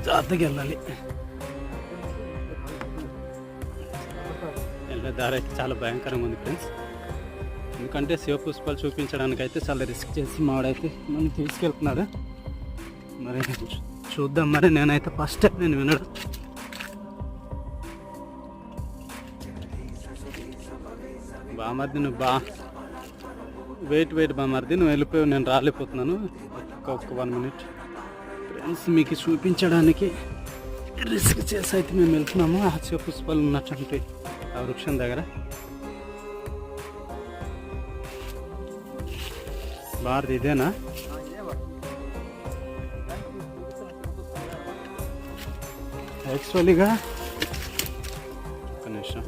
జాగ్రత్తగా వెళ్ళాలి. వెళ్ళే దారి అయితే చాలా భయంకరంగా ఉంది ఫ్రెండ్స్. ఎందుకంటే శివపుష్పాలు చూపించడానికి అయితే చాలా రిస్క్ చేసి మావాడైతే నన్ను తీసుకెళ్తున్నాడు. మరి చూద్దాం. మరి నేనైతే ఫస్ట్ టైం నేను వినడం. బామర్ది నువ్వు వెయిట్ బామర్ది, నువ్వు వెళ్ళిపోయావు, నేను రాలేకపోతున్నాను. ఒక్క 1 minute ఫ్రెండ్స్, మీకు చూపించడానికి రిస్క్ చేసి అయితే మేము వెళ్తున్నాము. ఆ శివపుష్పాలు ఉన్నటువంటి ఆ వృక్షం దగ్గర. భారతి ఇదేనా? యాక్చువల్లీగా ఒక నిమిషం.